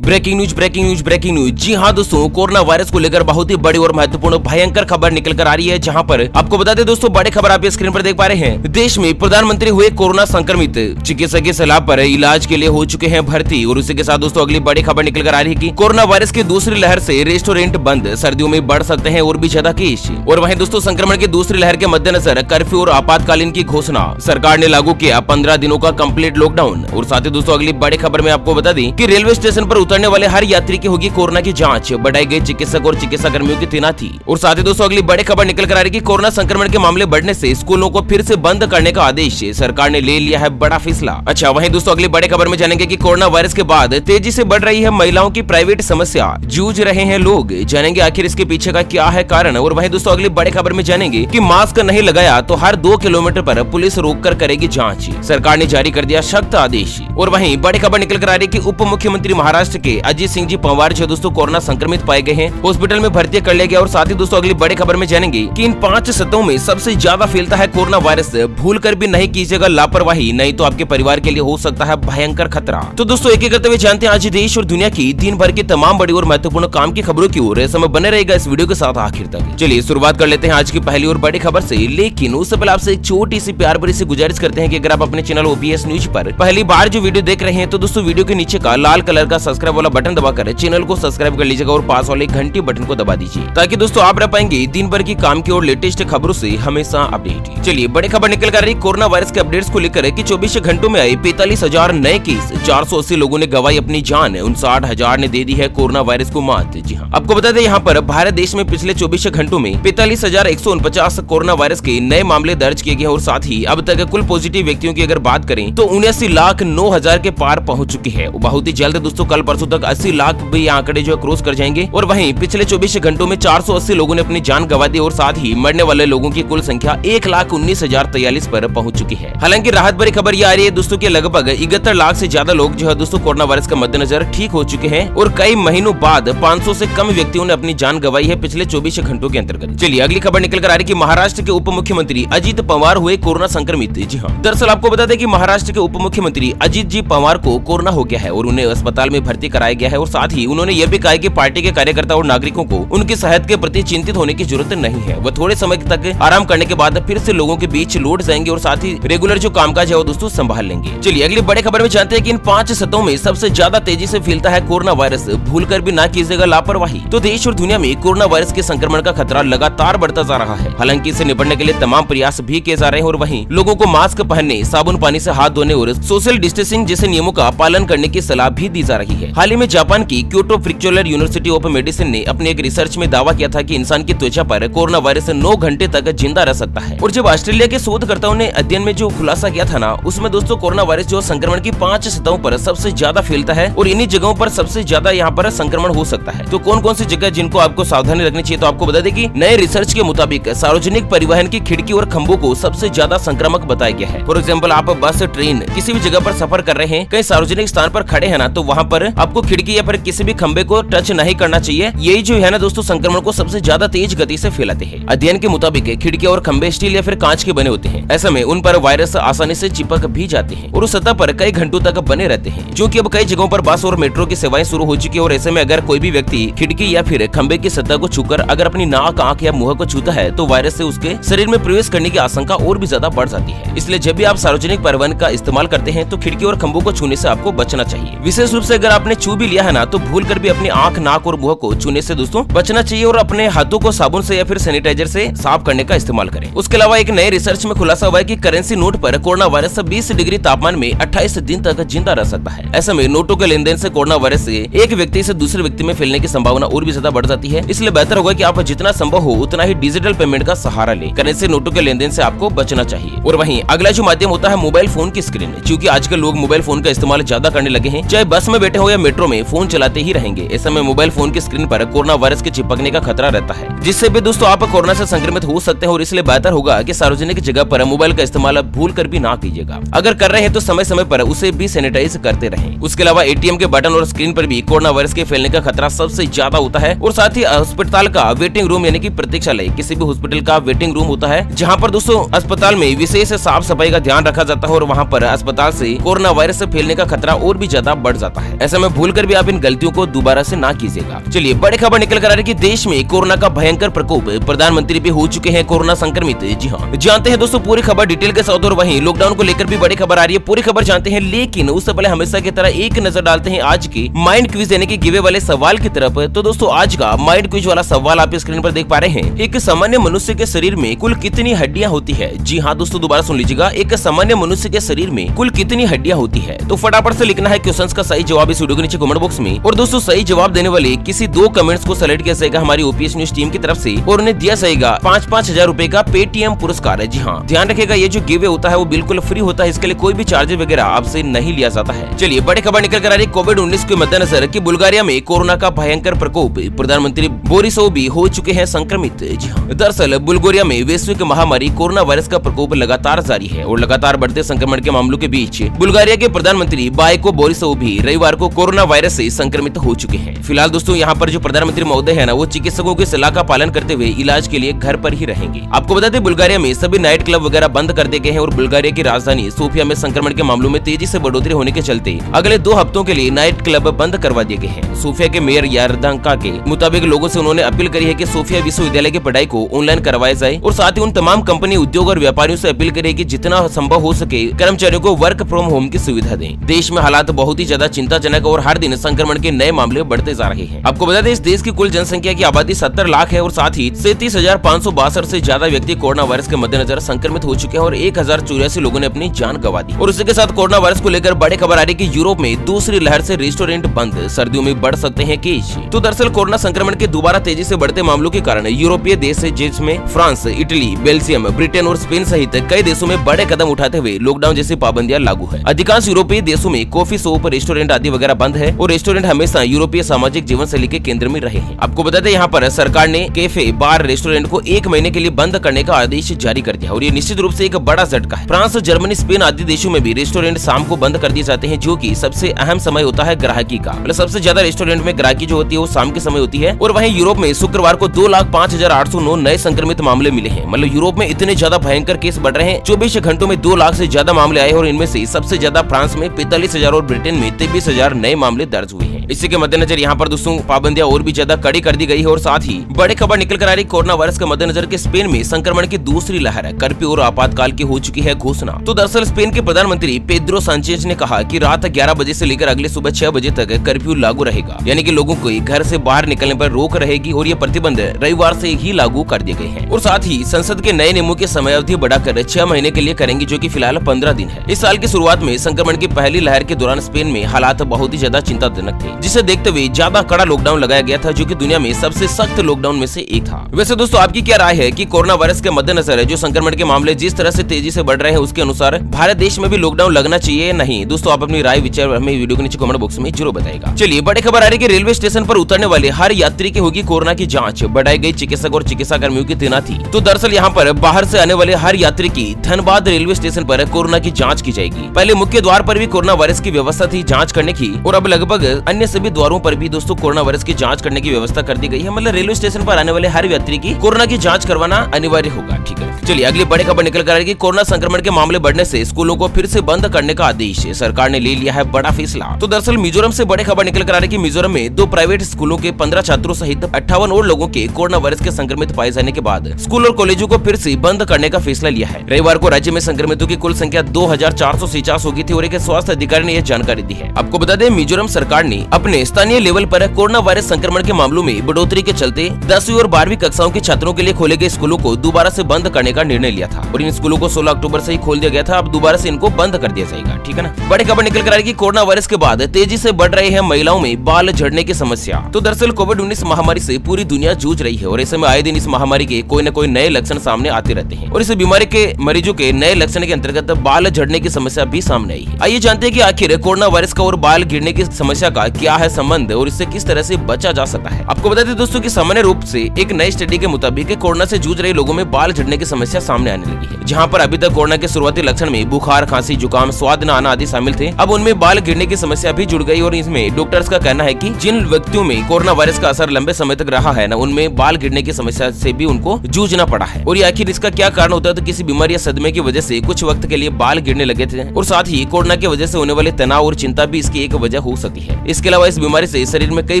Breaking news. जी हाँ दोस्तों, corona virus को लेकर बहुत ही बड़ी और महत्वपूर्ण भयंकर खबर निकल कर आ रही है। जहां पर आपको बता दें दोस्तों, बड़ी खबर आप स्क्रीन पर देख पा रहे हैं। देश में प्रधानमंत्री हुए कोरोना संक्रमित, चिकित्सक की सलाह पर इलाज के लिए हो चुके हैं भर्ती। और उसी के साथ दोस्तों अगली बड़ी खबर निकल कर आ रही है कि कोरोना वायरस की दूसरी लहर से रेस्टोरेंट बंद, सर्दियों में बढ़ सकते हैं और भी ज्यादा केस। और वहीं दोस्तों संक्रमण की दूसरी लहर के मद्देनजर कर्फ्यू और आपातकालीन की घोषणा, सरकार ने लागू किया 15 दिनों का कंप्लीट लॉकडाउन। और साथ ही दोस्तों अगली बड़ी खबर में आपको बता दें कि रेलवे स्टेशन पर उतरने वाले हर यात्री की होगी कोरोना की जांच, बढ़ाई गई चिकित्सक और चिकित्सा कर्मियों की तैनाती। और साथ ही दोस्तों अगली बड़ी खबर निकल कर आ रही है कि कोरोना संक्रमण के मामले बढ़ने से स्कूलों को फिर से बंद करने का आदेश, सरकार ने ले लिया है बड़ा फैसला। अच्छा, वहीं दोस्तों अगली बड़ी खबर में जानेंगे कि कोरोना वायरस के बाद तेजी से बढ़ रही है महिलाओं की प्राइवेट समस्या, जूझ रहे हैं लोग, जानेंगे आखिर इसके पीछे का क्या है कारण। और वहीं दोस्तों अगली बड़ी खबर में जानेंगे कि मास्क नहीं लगाया तो हर 2 किलोमीटर पर पुलिस रोककर करेगी जांच, सरकार ने जारी कर दिया सख्त आदेश। और वहीं बड़ी खबर निकल कर आ रही है कि उप मुख्यमंत्री महाराष्ट्र के अजीत सिंह जी पंवार जो दोस्तों कोरोना संक्रमित पाए गए हैं, हॉस्पिटल में भर्ती कर लिया गया। और साथ ही दोस्तों अगली बड़ी खबर में जानेंगे कि इन 5 सतहों में सबसे ज्यादा फैलता है कोरोना वायरस, भूल कर भी नहीं कीजिएगा लापरवाही, नहीं तो आपके परिवार के लिए हो सकता है भयंकर खतरा। तो दोस्तों एक एक करते हुए जानते हैं आज देश और दुनिया की दिन भर की तमाम बड़ी और महत्वपूर्ण काम की खबरों की ओर। समय बने रहेगा इस वीडियो के साथ आखिर तक। चलिए शुरुआत कर लेते हैं आज की पहली और बड़ी खबर से। लेकिन उससे पहले आपसे एक छोटी सी प्यार भरी सी गुजारिश करते हैं कि अगर आप अपने चैनल ओपीएस न्यूज पर पहली बार जो वीडियो देख रहे हैं तो दोस्तों वीडियो के नीचे का लाल कलर का सब्सक्राइब वाला बटन दबाकर चैनल को सब्सक्राइब कर लीजिएगा और पास वाले घंटी बटन को दबा दीजिए, ताकि दोस्तों आप रह पाएंगे दिन भर की काम की और लेटेस्ट खबरों से हमेशा अपडेट। चलिए बड़ी खबर निकल कर रही कोरोना वायरस के अपडेट्स को लेकर कि 24 घंटों में आए 45,000 नए केस, 480 लोगों ने गंवाई अपनी जान, 59,000 ने दे दी है कोरोना वायरस को मात। जी हाँ, आपको बता दें यहाँ पर भारत देश में पिछले 24 घंटों में 45,149 कोरोना वायरस के नए मामले दर्ज किए गए। और साथ ही अब तक कुल पॉजिटिव व्यक्तियों की अगर बात करें तो 79,09,000 के पार पहुंच चुकी है। बहुत ही जल्द दोस्तों कल परसों तक 80 लाख भी आंकड़े जो क्रॉस कर जाएंगे। और वहीं पिछले 24 घंटों में 480 लोगों ने अपनी जान गंवा दी। और साथ ही मरने वाले लोगों की कुल संख्या 1,19,043 पर पहुंच चुकी है। हालांकि राहत भरी खबर यह आ रही है दोस्तों के लगभग 71 लाख से ज्यादा लोग जो है दोस्तों कोरोना वायरस के मद्देनजर ठीक हो चुके हैं। और कई महीनों बाद 500 से कम व्यक्तियों ने अपनी जान गंवाई है पिछले 24 घंटों के अंतर्गत। चलिए अगली खबर निकल कर आ रही है कि महाराष्ट्र के उप मुख्यमंत्री अजीत पंवार हुए कोरोना संक्रमित। जी हाँ, दरअसल आपको बता दें कि महाराष्ट्र के उप मुख्यमंत्री अजीत जी पंवार को कोरोना हो गया है और उन्हें अस्पताल में भर्ती कराया गया है। और साथ ही उन्होंने यह भी कहा कि पार्टी के कार्यकर्ता और नागरिकों को उनकी सेहत के प्रति चिंतित होने की जरूरत नहीं है। वह थोड़े समय तक आराम करने के बाद फिर से लोगों के बीच लौट जाएंगे और साथ ही रेगुलर जो कामकाज है वो दोस्तों संभाल लेंगे। चलिए अगली बड़ी खबर में जानते हैं कि इन 5 सतहों में सबसे ज्यादा तेजी से फैलता है कोरोना वायरस, भूल कर भी ना कीजिएगा लापरवाही। तो देश और दुनिया में कोरोना वायरस के संक्रमण का खतरा लगातार बढ़ता जा रहा है। हालांकि इससे निपटने के लिए तमाम प्रयास भी किए जा रहे हैं। और वहीं लोगों को मास्क पहनने, साबुन पानी से हाथ धोने और सोशल डिस्टेंसिंग जैसे नियमों का पालन करने की सलाह भी दी जा रही है। हाल ही में जापान की क्योटो प्रिक्चुलर यूनिवर्सिटी ऑफ मेडिसिन ने अपने एक रिसर्च में दावा किया था कि इंसान की त्वचा पर कोरोना वायरस 9 घंटे तक जिंदा रह सकता है। और जब ऑस्ट्रेलिया के शोधकर्ताओं ने अध्ययन में जो खुलासा किया था ना, उसमें दोस्तों कोरोना वायरस जो संक्रमण की 5 सतहों पर सबसे ज्यादा फैलता है और इन्हीं जगहों पर सबसे ज्यादा यहाँ पर संक्रमण हो सकता है। तो कौन कौन सी जगह जिनको आपको सावधानी रखनी चाहिए, तो आपको बता दें कि नए रिसर्च के मुताबिक सार्वजनिक परिवहन की खिड़की और खंभों को सबसे ज्यादा संक्रामक बताया गया है। फॉर एग्जाम्पल आप बस, ट्रेन, किसी भी जगह पर सफर कर रहे हैं, कहीं सार्वजनिक स्थान पर खड़े हैं ना, तो वहाँ पर आपको खिड़की या फिर किसी भी खंबे को टच नहीं करना चाहिए। यही जो है ना दोस्तों संक्रमण को सबसे ज्यादा तेज गति से फैलाते हैं। अध्ययन के मुताबिक खिड़की और खंबे स्टील या फिर कांच के बने होते हैं। ऐसे में उन पर वायरस आसानी से चिपक भी जाते हैं और उस सतह पर कई घंटों तक बने रहते हैं। जो कि अब कई जगहों पर बस और मेट्रो की सेवाएं शुरू हो चुकी है। और ऐसे में अगर कोई भी व्यक्ति खिड़की या फिर खंबे की सतह को छूकर अगर अपनी नाक, आंख या मुंह को छूता है तो वायरस से उसके शरीर में प्रवेश करने की आशंका और भी ज्यादा बढ़ जाती है। इसलिए जब भी आप सार्वजनिक परिवहन का इस्तेमाल करते हैं तो खिड़की और खंभों को छूने से आपको बचना चाहिए। विशेष रूप से अगर आपने छू भी लिया है ना, तो भूल कर भी अपनी आंख, नाक और मुंह को छूने से दोस्तों बचना चाहिए और अपने हाथों को साबुन से या फिर सैनिटाइजर से साफ करने का इस्तेमाल करें। उसके अलावा एक नए रिसर्च में खुलासा हुआ है कि करेंसी नोट पर कोरोना वायरस 20 डिग्री तापमान में 28 दिन तक जिंदा रह सकता है। ऐसे में नोटों के लेन देन से कोरोना वायरस से एक व्यक्ति से दूसरे व्यक्ति में फैलने की संभावना और भी ज्यादा बढ़ जाती है। इसलिए बेहतर होगा कि आप जितना संभव हो उतना ही डिजिटल पेमेंट का सहारा लें। करेंसी नोटों के लेन देन से आपको बचना चाहिए। और वहीं अगला जो माध्यम होता है मोबाइल फोन की स्क्रीन, क्योंकि आजकल लोग मोबाइल फोन का इस्तेमाल ज्यादा करने लगे हैं। चाहे बस में बैठे हो या मेट्रो में, फोन चलाते ही रहेंगे। ऐसे में मोबाइल फोन की स्क्रीन पर कोरोना वायरस के चिपकने का खतरा रहता है, जिससे भी दोस्तों आप कोरोना से संक्रमित हो सकते हैं। और इसलिए बेहतर होगा कि सार्वजनिक जगह पर मोबाइल का इस्तेमाल भूल कर भी ना कीजिएगा। अगर कर रहे हैं तो समय समय पर उसे भी सैनिटाइज करते रहें। उसके अलावा एटीएम के बटन और स्क्रीन पर भी कोरोना वायरस के फैलने का खतरा सबसे ज्यादा होता है। और साथ ही अस्पताल का वेटिंग रूम यानी कि प्रतीक्षालय, किसी भी हॉस्पिटल का वेटिंग रूम होता है, जहाँ पर दोस्तों अस्पताल में विशेष साफ सफाई का ध्यान रखा जाता है और वहाँ पर अस्पताल से कोरोना वायरस से फैलने का खतरा और भी ज्यादा बढ़ जाता है। ऐसे में मैं भूलकर भी आप इन गलतियों को दोबारा से ना कीजिएगा। चलिए बड़ी खबर निकल कर आ रही है कि देश में कोरोना का भयंकर प्रकोप, प्रधानमंत्री भी हो चुके हैं कोरोना संक्रमित। जी हाँ, जानते हैं दोस्तों पूरी खबर डिटेल के साथ। और वहीं लॉकडाउन को लेकर भी बड़ी खबर आ रही है, पूरी खबर जानते हैं। लेकिन उससे पहले हमेशा की तरह एक नजर डालते हैं आज की माइंड क्विज यानी कि गिवे वाले सवाल की तरफ। तो दोस्तों आज का माइंड क्विज वाला सवाल आप स्क्रीन पर देख पा रहे हैं। एक सामान्य मनुष्य के शरीर में कुल कितनी हड्डियां होती है? जी हाँ दोस्तों, दोबारा सुन लीजिएगा, एक सामान्य मनुष्य के शरीर में कुल कितनी हड्डियां होती है? तो फटाफट से लिखना है क्वेश्चन का सही जवाब इस वीडियो के नीचे कमेंट बॉक्स में। और दोस्तों सही जवाब देने वाले किसी 2 कमेंट्स को सेलेक्ट किया जाएगा हमारी ओपीएस न्यूज टीम की तरफ से, और उन्हें दिया जाएगा 5-5 हजार रूपए का पेटीएम पुरस्कार है। जी हाँ, ध्यान रखिएगा ये जो गिवे होता है वो बिल्कुल फ्री होता है, इसके लिए कोई भी चार्जेस वगैरह आपसे नहीं लिया जाता है। चलिए बड़ी खबर निकल कर आ रही कोविड-19 के मद्देनजर कि बुल्गारिया में कोरोना का भयंकर प्रकोप, प्रधानमंत्री बोरिसोव भी हो चुके हैं संक्रमित। जी हाँ, दरअसल बुल्गारिया में वैश्विक महामारी कोरोना वायरस का प्रकोप लगातार जारी है और लगातार बढ़ते संक्रमण के मामलों के बीच बुल्गारिया के प्रधानमंत्री बाइको बोरिसोव भी रविवार को कोरोना वायरस से संक्रमित हो चुके हैं। फिलहाल दोस्तों यहाँ पर जो प्रधानमंत्री महोदय है ना, वो चिकित्सकों की सलाह का पालन करते हुए इलाज के लिए घर पर ही रहेंगे। आपको बता दें बुल्गारिया में सभी नाइट क्लब वगैरह बंद कर दिए गए हैं और बुल्गारिया की राजधानी सोफिया में संक्रमण के मामलों में तेजी से बढ़ोतरी होने के चलते अगले 2 हफ्तों के लिए नाइट क्लब बंद करवा दिए गए हैं। सोफिया के मेयर यारदांका के मुताबिक लोगों से उन्होंने अपील करी है कि सोफिया विश्वविद्यालय की पढ़ाई को ऑनलाइन करवाया जाए और साथ ही उन तमाम कंपनी, उद्योग और व्यापारियों से अपील करी है कि जितना संभव हो सके कर्मचारियों को वर्क फ्रॉम होम की सुविधा दें। देश में हालात बहुत ही ज्यादा चिंताजनक और हर दिन संक्रमण के नए मामले बढ़ते जा रहे हैं। आपको बता दें इस देश की कुल जनसंख्या की आबादी 70 लाख है और साथ ही 37,562 से ज्यादा व्यक्ति कोरोना वायरस के मद्देनजर संक्रमित हो चुके हैं और 1084 लोगों ने अपनी जान गंवा दी। और उसी के साथ कोरोना वायरस को लेकर बड़ी खबर आ रही है कि यूरोप में दूसरी लहर से रेस्टोरेंट बंद, सर्दियों में बढ़ सकते हैं केस। तो दरअसल कोरोना संक्रमण के दोबारा तेजी से बढ़ते मामलों के कारण यूरोपीय देश जिसमें फ्रांस, इटली, बेल्जियम, ब्रिटेन और स्पेन सहित कई देशों में बड़े कदम उठाते हुए लॉकडाउन जैसी पाबंदियां लागू है। अधिकांश यूरोपीय देशों में कॉफी शॉप, रेस्टोरेंट आदि वगैरह बंद है और रेस्टोरेंट हमेशा यूरोपीय सामाजिक जीवन शैली के केंद्र में रहे हैं। आपको बता दें यहाँ पर सरकार ने कैफे, बार, रेस्टोरेंट को 1 महीने के लिए बंद करने का आदेश जारी कर दिया और ये निश्चित रूप से एक बड़ा झटका है। फ्रांस, जर्मनी, स्पेन आदि देशों में भी रेस्टोरेंट शाम को बंद कर दिए जाते हैं, जो कि सबसे अहम समय होता है ग्राहकी का। मतलब सबसे ज्यादा रेस्टोरेंट में ग्राहकी जो होती है वो शाम के समय होती है। और वहीं यूरोप में शुक्रवार को 2,05,809 नए संक्रमित मामले मिले हैं। मतलब यूरोप में इतने ज्यादा भयंकर केस बढ़ रहे हैं, 24 घंटों में 2 लाख से ज्यादा मामले आए और इनमें से सबसे ज्यादा फ्रांस में 45,000 और ब्रिटेन में 23,000 नए मामले दर्ज हुए हैं। इसी के मद्देनजर यहाँ पर दोस्तों पाबंदियां और भी ज्यादा कड़ी कर दी गई है। और साथ ही बड़ी खबर निकल कर आ रही कोरोना वायरस के मद्देनजर के स्पेन में संक्रमण की दूसरी लहर, कर्फ्यू और आपातकाल की हो चुकी है घोषणा। तो दरअसल स्पेन के प्रधानमंत्री पेड्रो सांचेज ने कहा कि रात 11 बजे से लेकर अगले सुबह 6 बजे तक कर्फ्यू लागू रहेगा, यानी कि लोगों को घर से बाहर निकलने पर रोक रहेगी और ये प्रतिबंध रविवार से ही लागू कर दिए गए हैं। और साथ ही संसद के नए नियमों की समय अवधि बढ़ाकर 6 महीने के लिए करेंगे, जो कि फिलहाल 15 दिन है। इस साल की शुरुआत में संक्रमण की पहली लहर के दौरान स्पेन में हालात बहुत ही ज्यादा चिंताजनक थे, जिसे देखते हुए ज्यादा कड़ा लॉकडाउन लगाया गया था, जो कि दुनिया में सबसे सख्त लॉकडाउन में से एक था। वैसे दोस्तों आपकी क्या राय है कि कोरोना वायरस के मद्देनजर जो संक्रमण के मामले जिस तरह से तेजी से बढ़ रहे हैं उसके अनुसार भारत देश में भी लॉकडाउन लगना चाहिए या नहीं? दोस्तों आप अपनी राय विचार हमें वीडियो के नीचे कमेंट बॉक्स में जरूर बताएगा। चलिए बड़ी खबर आ रही है कि रेलवे स्टेशन पर उतरने वाले हर यात्री की होगी कोरोना की जांच, बढ़ाई गई चिकित्सक और चिकित्सा कर्मियों की तैनाती। तो दरअसल यहाँ पर बाहर से आने वाले हर यात्री की धनबाद रेलवे स्टेशन पर कोरोना की जांच की जाएगी। पहले मुख्य द्वार पर भी कोरोना वायरस की व्यवस्था थी जांच करने की, और अब लगभग अन्य सभी द्वारों पर भी दोस्तों कोरोना वायरस की जांच करने की व्यवस्था कर दी गई है। मतलब रेलवे स्टेशन पर आने वाले हर यात्री की कोरोना की जांच करवाना अनिवार्य होगा। ठीक है, चलिए अगली बड़ी खबर निकल कर आ रही है कि कोरोना संक्रमण के मामले बढ़ने से स्कूलों को फिर से बंद करने का आदेश सरकार ने ले लिया है बड़ा फैसला। तो दरअसल मिजोरम से बड़ी खबर निकल कर आ रही है कि मिजोरम में 2 प्राइवेट स्कूलों के 15 छात्रों सहित 58 और लोगों के कोरोना वायरस के संक्रमित पाए जाने के बाद स्कूल और कॉलेजों को फिर से बंद करने का फैसला लिया है। रविवार को राज्य में संक्रमितों की कुल संख्या 2,450 हो गई थी और एक स्वास्थ्य अधिकारी ने यह जानकारी दी है। आपको बता दें मिजोरम सरकार ने अपने स्थानीय लेवल पर कोरोना वायरस संक्रमण के मामलों में बढ़ोतरी के चलते 10वीं और 12वीं कक्षाओं के छात्रों के लिए खोले गए स्कूलों को दोबारा से बंद करने का निर्णय लिया था और इन स्कूलों को 16 अक्टूबर से ही खोल दिया गया था। अब दोबारा से इनको बंद कर दिया जाएगा। ठीक है ना। बड़ी खबर निकल कर आ रही है कोरोना वायरस के बाद तेजी से बढ़ रहे हैं महिलाओं में बाल झड़ने की समस्या। तो दरअसल कोविड-19 महामारी से पूरी दुनिया जूझ रही है और ऐसे में आए दिन इस महामारी के कोई न कोई नए लक्षण सामने आते रहते हैं और इस बीमारी के मरीजों के नए लक्षण के अंतर्गत बाल झड़ने की समस्या भी सामने आई है। आइए जानते हैं कि आखिर कोरोना वायरस का और बाल गिरने की समस्या का क्या है संबंध और इससे किस तरह से बचा जा सकता है। आपको बता दें दोस्तों कि सामान्य रूप से एक नई स्टडी के मुताबिक कोरोना से जूझ रहे लोगों में बाल झड़ने की समस्या सामने आने लगी है। जहां पर अभी तक कोरोना के शुरुआती लक्षण में बुखार, खांसी, जुकाम, स्वाद न आना आदि शामिल थे, अब उनमें बाल गिरने की समस्या भी जुड़ गई और इसमें डॉक्टर्स का कहना है कि जिन व्यक्तियों में कोरोना वायरस का असर लंबे समय तक रहा है ना, उनमें बाल गिरने की समस्या से भी उनको जूझना पड़ा है। और ये आखिर इसका क्या कारण होता है? तो किसी बीमारी या सदमे की वजह से कुछ वक्त के लिए बाल गिरने लगे थे और साथ ही कोरोना की वजह से होने वाले तनाव और चिंता भी इसकी एक वजह वजह हो सकती है। इसके अलावा इस बीमारी से शरीर में कई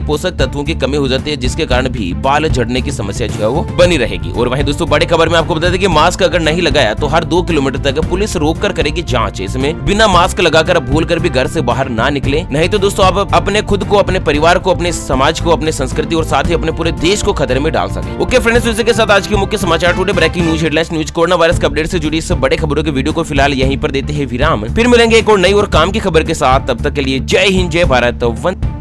पोषक तत्वों की कमी हो जाती है, जिसके कारण भी बाल झड़ने की समस्या जो है वो बनी रहेगी। और वहीं दोस्तों बड़ी खबर में आपको बता दें कि मास्क अगर नहीं लगाया तो हर 2 किलोमीटर तक पुलिस रोक कर करेगी जांच। इसमें बिना मास्क लगाकर भूल कर भी घर से बाहर ना निकले, नहीं तो दोस्तों आप अपने खुद को, अपने परिवार को, अपने समाज को, अपने संस्कृति और साथ ही अपने पूरे देश को खतरे में डाल सके। ओके फ्रेंड्स, इसी के साथ आज की मुख्य समाचार today breaking news headlines news corona virus के अपडेट से जुड़ी इस बड़े खबरों के वीडियो को फिलहाल यहीं पर देते हैं विराम। फिर मिलेंगे एक और नई और काम की खबर के साथ, तब तक के लिए जय हिंद, जय भारत, वंदे